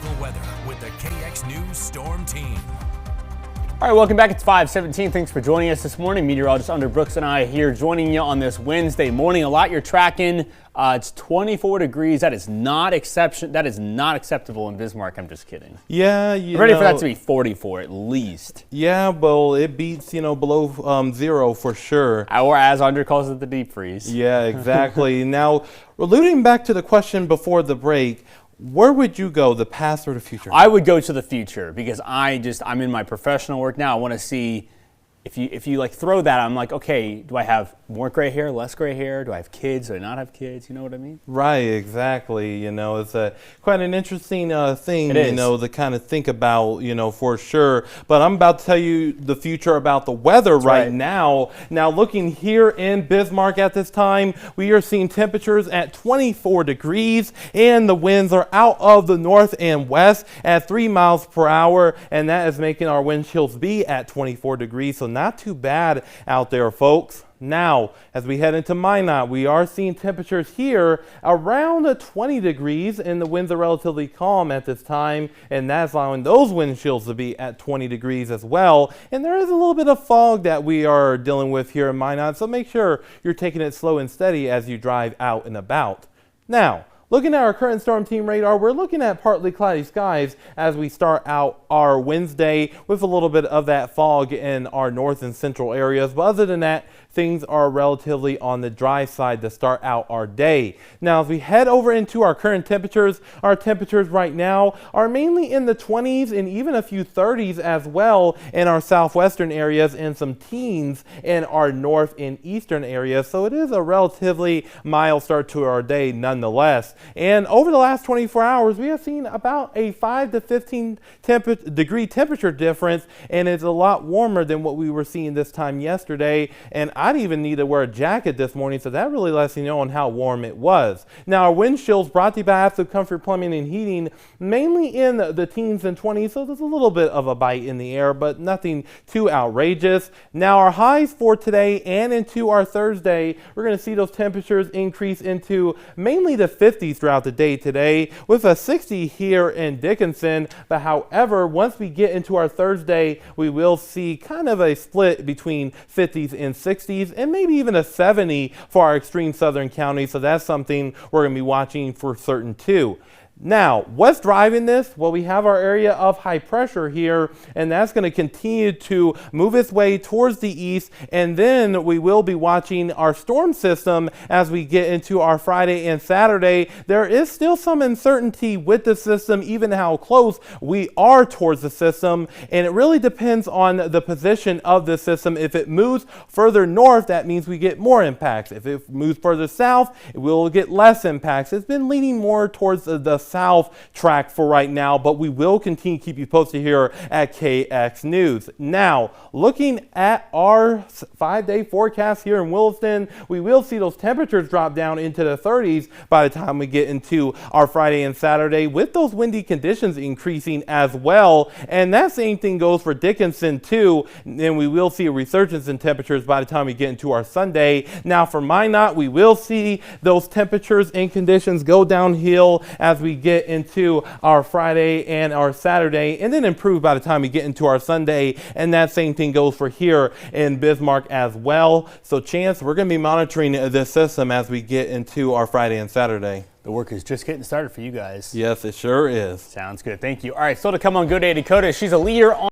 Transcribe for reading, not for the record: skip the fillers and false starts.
local weather with the KX News Storm Team. All right, welcome back. It's 5:17. Thanks for joining us this morning. Meteorologist Under Brooks and I here joining you on this Wednesday morning. A lot you're tracking. It's 24 degrees. That is not acceptable in Bismarck. I'm just kidding. Yeah, I'm ready for that to be 44 at least. Yeah, well, it beats below zero for sure. Or as Under calls it, the deep freeze. Yeah, exactly. Now, alluding back to the question before the break, where would you go, the past or the future? I would go to the future because I'm in my professional work now. I want to see if you like throw that, I'm like, okay, do I have more gray hair, less gray hair? Do I have kids? Do I not have kids? You know what I mean? Right, exactly. It's quite an interesting thing, to kind of think about, for sure. But I'm about to tell you the future about the weather right now. Now, looking here in Bismarck at this time, we are seeing temperatures at 24 degrees, and the winds are out of the north and west at 3 miles per hour, and that is making our wind chills be at 24 degrees. So not too bad out there, folks. Now, as we head into Minot, we are seeing temperatures here around 20 degrees, and the winds are relatively calm at this time, and that's allowing those wind chills to be at 20 degrees as well. And there is a little bit of fog that we are dealing with here in Minot, so make sure you're taking it slow and steady as you drive out and about. Now, looking at our current storm team radar, we're looking at partly cloudy skies as we start out our Wednesday with a little bit of that fog in our north and central areas. But other than that, things are relatively on the dry side to start out our day. Now, as we head over into our current temperatures, our temperatures right now are mainly in the 20s and even a few 30s as well in our southwestern areas, and some teens in our north and eastern areas. So it is a relatively mild start to our day nonetheless. And over the last 24 hours, we have seen about a 5 to 15 degree temperature difference, and it's a lot warmer than what we were seeing this time yesterday. And I didn't even need to wear a jacket this morning, so that really lets you know on how warm it was. Now, our wind chills brought to you by Absolute Comfort Plumbing and Heating, mainly in the teens and 20s, so there's a little bit of a bite in the air, but nothing too outrageous. Now, our highs for today and into our Thursday, we're going to see those temperatures increase into mainly the 50s throughout the day today, with a 60 here in Dickinson. But however, once we get into our Thursday, we will see kind of a split between 50s and 60s, and maybe even a 70 for our extreme southern counties. So that's something we're going to be watching for certain too. Now, what's driving this? Well, we have our area of high pressure here, and that's going to continue to move its way towards the east, and then we will be watching our storm system as we get into our Friday and Saturday. There is still some uncertainty with the system, even how close we are towards the system, and it really depends on the position of the system. If it moves further north, that means we get more impacts. If it moves further south, it will get less impacts. It's been leaning more towards the south track for right now, but we will continue to keep you posted here at KX News. Now, looking at our 5-day forecast here in Williston, we will see those temperatures drop down into the 30s by the time we get into our Friday and Saturday, with those windy conditions increasing as well. And that same thing goes for Dickinson too, and we will see a resurgence in temperatures by the time we get into our Sunday. Now, for Minot, we will see those temperatures and conditions go downhill as we get into our Friday and our Saturday, and then improve by the time we get into our Sunday. And that same thing goes for here in Bismarck as well. So Chance, we're going to be monitoring this system as we get into our Friday and Saturday. The work is just getting started for you guys. Yes, it sure is. Sounds good. Thank you. All right, still to come on Go Day Dakota. She's a leader on